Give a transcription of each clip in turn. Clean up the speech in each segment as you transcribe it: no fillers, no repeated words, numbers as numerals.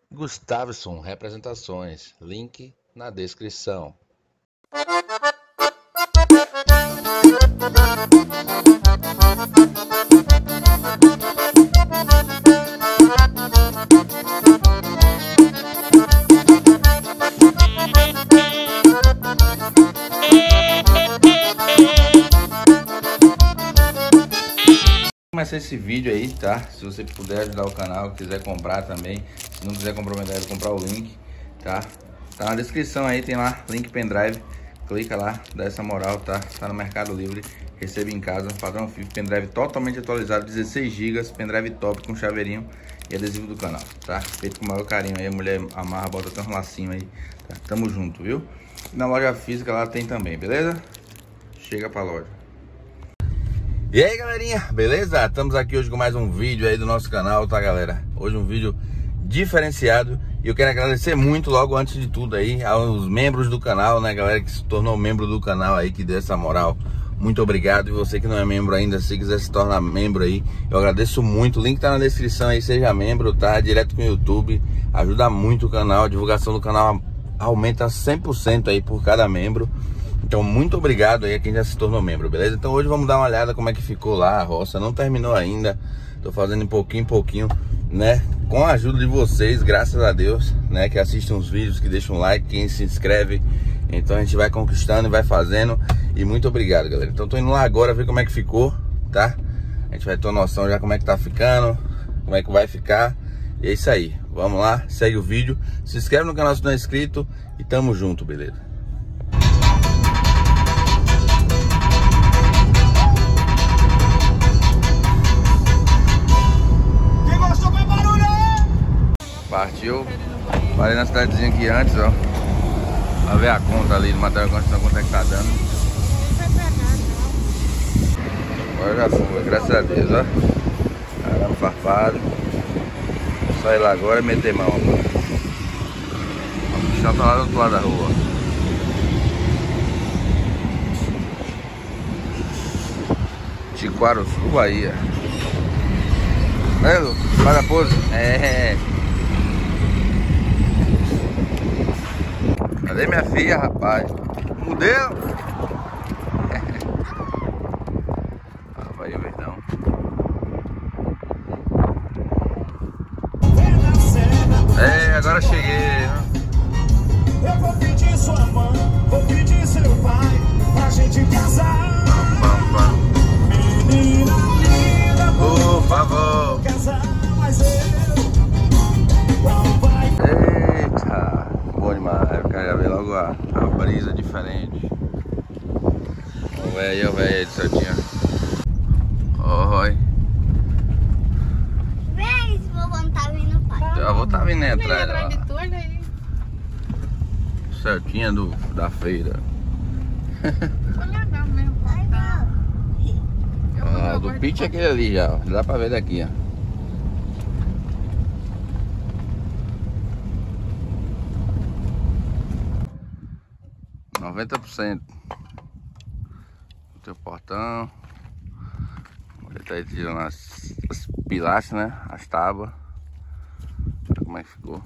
Gustavson Representações, link na descrição. Começar esse vídeo aí, tá? Se você puder ajudar o canal, quiser comprar também, se não quiser comprar o pendrive, comprar o link, tá? Tá na descrição aí, tem lá, link pendrive, clica lá, dá essa moral, tá? Tá no Mercado Livre, receba em casa, padrão FIFO, pendrive totalmente atualizado, 16 GB, pendrive top com chaveirinho e adesivo do canal, tá? Feito com o maior carinho aí, a mulher amarra, bota até um lacinho aí, tá? Tamo junto, viu? E na loja física lá tem também, beleza? Chega pra loja. E aí galerinha, beleza? Estamos aqui hoje com mais um vídeo aí do nosso canal, tá galera? Hoje um vídeo diferenciado e eu quero agradecer muito logo antes de tudo aí aos membros do canal, né galera, que se tornou membro do canal aí, que deu essa moral. Muito obrigado. E você que não é membro ainda, se quiser se tornar membro aí, eu agradeço muito. O link tá na descrição aí, seja membro, tá? Direto com o YouTube, ajuda muito o canal, a divulgação do canal aumenta 100% aí por cada membro. Então muito obrigado aí a quem já se tornou membro, beleza? Então hoje vamos dar uma olhada como é que ficou lá a roça. Não terminou ainda, tô fazendo em pouquinho em pouquinho, né? Com a ajuda de vocês, graças a Deus, né? Que assistem os vídeos, que deixam um like, quem se inscreve. Então a gente vai conquistando e vai fazendo. E muito obrigado, galera. Então tô indo lá agora ver como é que ficou, tá? A gente vai ter uma noção já como é que tá ficando, como é que vai ficar. E é isso aí, vamos lá, segue o vídeo. Se inscreve no canal se não é inscrito e tamo junto, beleza? Partiu, parei na cidadezinha aqui antes, ó. Pra ver a conta ali do material de construção, quanto é que tá dando. Agora já foi, graças a Deus, ó. Caramba, farpado. Só ir lá agora e meter mão, ó. O bichão tá lá do outro lado da rua. Tiquaruçu, Bahia. Aí, Lu, faz a pose. É. Cadê minha filha, rapaz? Mudeu? Ah, vai ver não. É, agora cheguei. Eu vou pedir sua mãe, vou pedir seu pai, pra gente casar. Menina linda, por favor, casar, mas eu não vai. Eita, bom demais. Eu quero ver logo a brisa diferente. O velho de certinho. Oi. Vê se o vovô não tá vindo, pai. Eu vou estar vindo atrás Atrás de dela. tudo aí. Certinha da feira. Ficou legal mesmo. Tá. Ah, do pitch é aquele ali já, ó. Dá pra ver daqui, ó. %90%. O teu portão. Ele tá aí tirando as pilastras, né? As tábuas. Olha como é que ficou.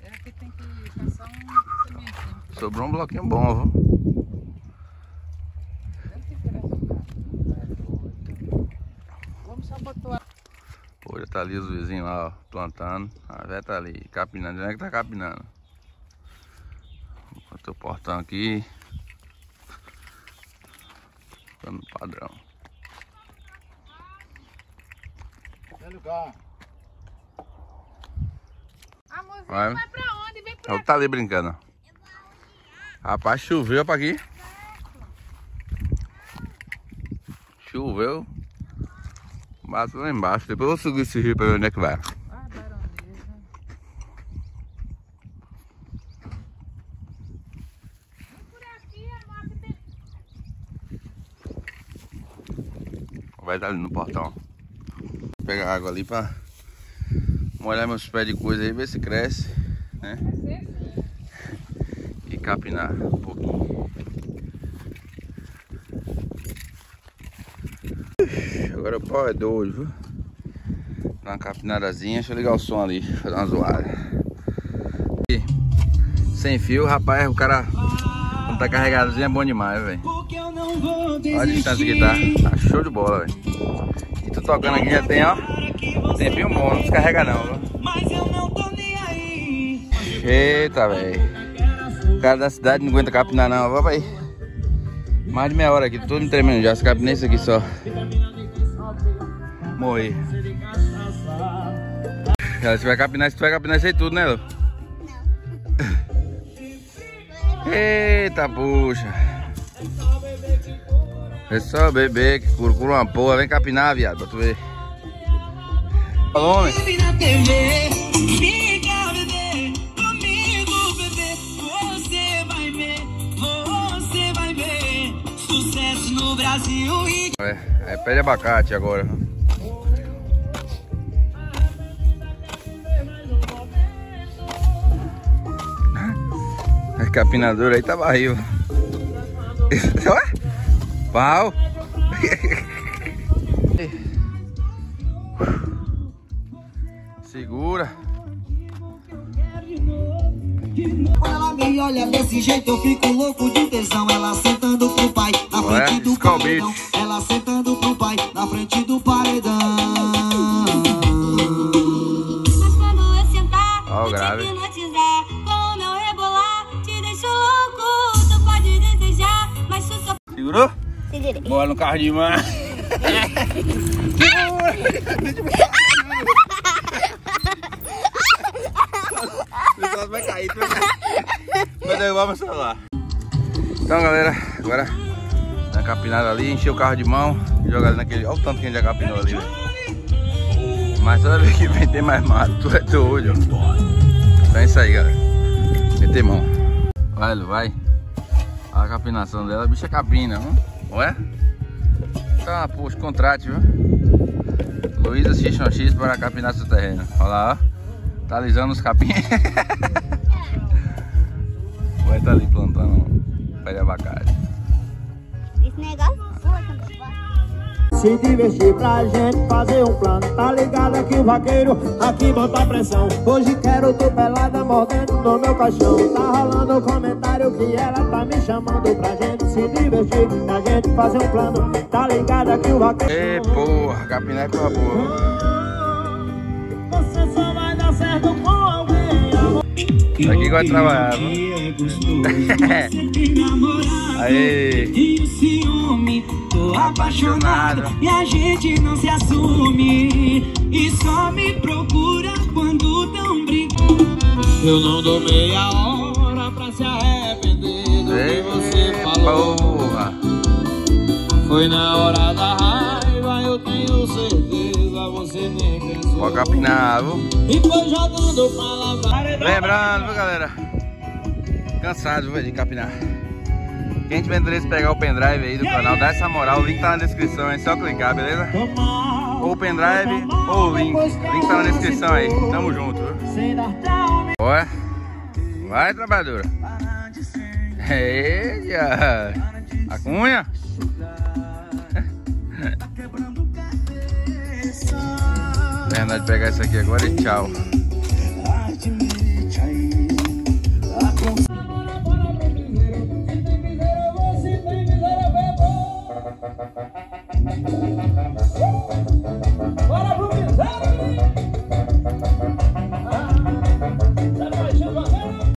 É que tem que passar um cimentinho. Sobrou um bloquinho bom, viu? Vamos só botar. Pô, já tá ali os vizinhos lá, ó, plantando. A véia tá ali, capinando. Onde é que tá capinando? Botei o portão aqui. Ficando no padrão. É lugar. A música Vai. vai pra onde? Vem pra Eu tá ali brincando. Rapaz, choveu pra aqui. Choveu. Bate lá embaixo. Depois eu vou subir esse rio pra ver onde é que vai. Ah, baronesa. Vem por aqui, amor, que tem... Vai estar ali no portão. Vou pegar água ali pra molhar meus pés de coisa aí, ver se cresce, né? E capinar um pouquinho. Agora o pau é doido, viu? Dá uma capinadazinha. Deixa eu ligar o som ali, fazer uma zoada. E, sem fio, rapaz, o cara quando tá carregadozinho é bom demais, velho. Olha a distância que tá. Tá show de bola, velho. E tu tocando aqui já tem, ó. Tempinho bom, não descarrega não, viu? Eita, velho. O cara da cidade não aguenta capinar não, vamos aí. Mais de meia hora aqui, todo me tremendo já. Se capinei isso aqui só. Morri. Você vai capinar isso aí tudo, né, Lu? Não. Eita, puxa. É só bebê que curcura uma porra. Vem capinar, viado, pra tu ver. Falou, homem. É pé de abacate agora. A capinadora aí tá barril. Pau. Segura. Ela me olha desse jeito, eu fico louco de tesão. Ela sentando pro pai na frente do paredão. Ela sentando pro pai na frente do paredão. Mas quando eu sentar, ó, grave. com o meu rebolar, te deixo louco. Tu pode desejar, mas tu só... Segurou? Segurei. Bora no carro de mãe. Vai cair, tu vai derrubar meu celular. Então, galera, agora na capinada ali, encher o carro de mão e jogar ali naquele. Olha o tanto que a gente já capinou ali, velho. Mas toda vez que vem tem mais mato, tu é doido. Então é isso aí, galera. Meter mão. Vai, Lu, vai. Olha a capinação dela, a bicha capina, não? Ué? Tá, poxa, contrate, viu? Luísa X para capinar seu terreno. Olha lá, ó. Tá alisando os capinhos. Vai estar ali plantando pé de abacate. Esse negócio foi quando eu Se divertir pra gente fazer um plano. Tá ligado aqui o vaqueiro, aqui bota pressão. Hoje quero tu pelada mordendo no meu caixão. Tá rolando o comentário que ela tá me chamando pra gente se divertir, pra gente fazer um plano. Tá ligado aqui o vaqueiro. Ei, porra, capinar é com a boa. Você só vai dar certo com alguém, amor. Aqui vai trabalhar, viu? Aí. E o ciúme, tô apaixonado e a gente não se assume. E só me procura quando tão brigando. Eu não dou meia hora pra se arrepender do que você falou. Porra. Foi na hora da raiva, eu tenho certeza, você nem pensou. Pode capinar, viu? E foi jogando palavras. Lembrando, viu, galera? Cansado, viu, de capinar. Quem tiver interesse em pegar o pendrive aí do canal, dá essa moral. O link tá na descrição, é só clicar, beleza? Ou o pendrive ou o link. O link tá na descrição aí. Tamo junto, viu? Bora. Vai, trabalhadora. Eita. A cunha. Terminar de pegar isso aqui agora e tchau.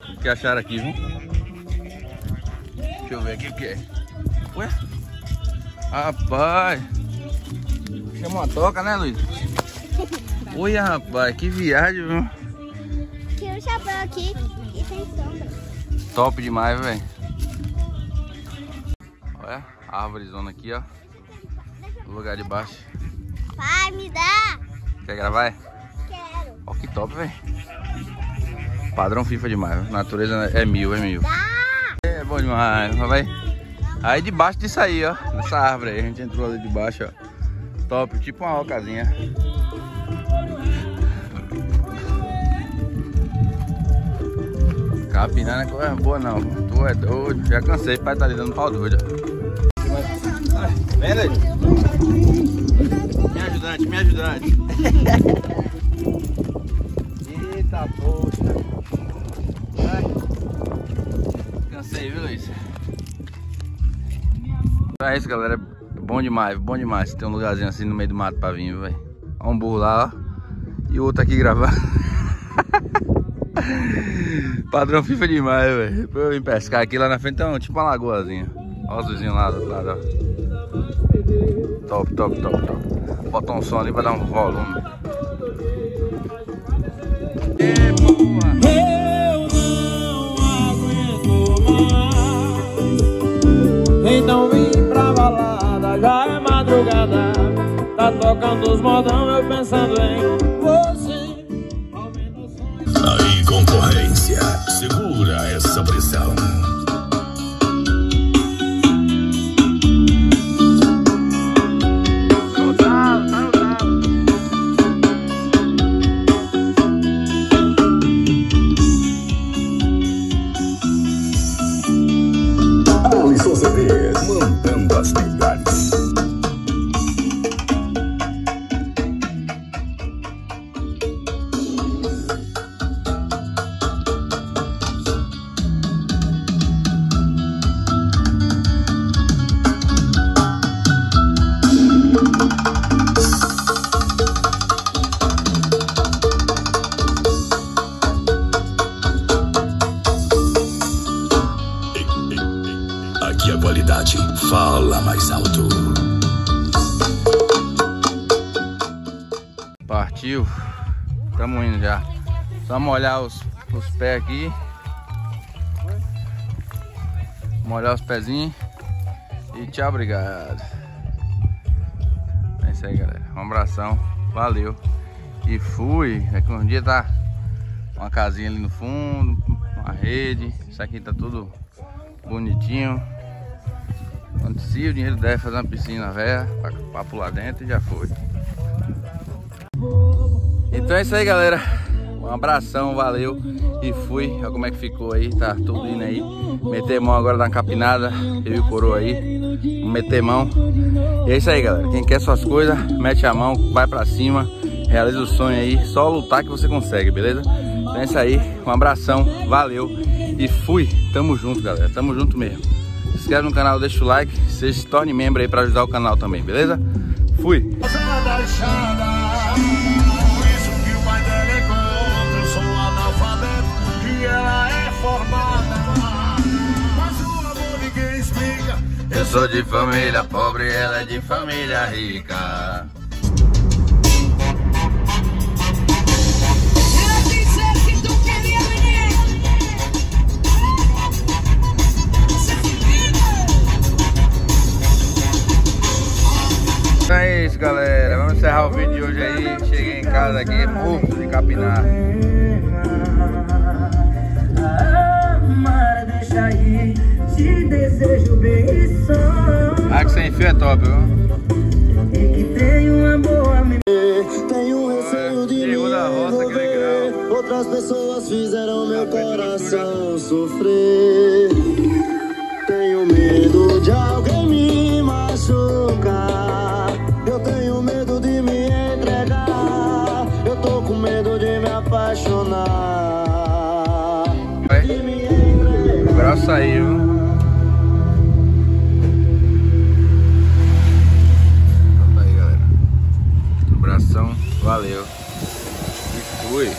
O que acharam aqui, viu? Deixa eu ver aqui o que é. Ué? Rapaz! Chama uma toca, né, Luiz? Olha, rapaz, que viagem, viu? tiro o chapéu aqui e tem sombra. Top demais, velho. Olha a árvorezona aqui, ó. No lugar de baixo. Pai, me dá! Quer gravar? Quero. Ó, que top, velho. Padrão FIFA demais, viu? Natureza é mil. Dá! É bom demais, vai. Aí debaixo disso aí, ó. Nessa árvore aí, a gente entrou ali debaixo, ó. Top, tipo uma ocazinha. Capinar não é coisa boa não. Tu é doido. Já cansei, pai tá ali dando pau doido. Vem, Leite. Me ajudante. Então é isso, galera. Bom demais. Tem um lugarzinho assim no meio do mato pra vir, velho. Olha um burro lá, ó. E o outro aqui gravando. Padrão FIFA demais, velho. Depois eu vim pescar aqui. Lá na frente tem tipo uma lagoazinha. Olha os vizinhos lá do outro lado, ó. Top. Bota um som ali pra dar um volume. Eu não aguento mais. Então vim pra balada, já é madrugada. Tá tocando os modão, eu pensando em você. Aumenta o som. Aí, concorrência, segura essa pressão. Alisson CDs, mandando as melhores. Aqui a qualidade fala mais alto. Partiu. Tamo indo já. Só molhar os pés aqui. Molhar os pezinhos. E tchau, obrigado. É isso aí, galera. Um abração. Valeu. E fui. Daqui um dia tá uma casinha ali no fundo. Uma rede. Isso aqui tá tudo bonitinho. Quando se o dinheiro der, fazer uma piscina velha pra pular dentro e já foi. Então é isso aí, galera. Um abração, valeu. E fui. Olha como é que ficou aí. Tá tudo indo aí. Meter mão agora na capinada. Eu e o coroa aí. Vamos meter mão. E é isso aí, galera. Quem quer suas coisas, mete a mão, vai pra cima. Realiza o sonho aí. Só lutar que você consegue, beleza? Então é isso aí. Um abração, valeu. E fui. Tamo junto, galera. Tamo junto mesmo. Se inscreve no canal, deixa o like. Se torne membro aí pra ajudar o canal também, beleza? Fui. Eu sou de família pobre, ela é de família rica. Então é isso, galera. Vamos encerrar o vídeo de hoje aí. Cheguei em casa aqui, morto de capinar. Deixa aí, te desejo bem e só. Água sem fio é top, viu? E que tem uma boa memória. Tenho receio de me envolver. Outras pessoas fizeram meu coração sofrer. Tenho medo de alguém me machucar. Eu tenho medo de me entregar. Eu tô com medo de me apaixonar. O braço saiu. Então tá aí, galera. Abração, valeu. E fui.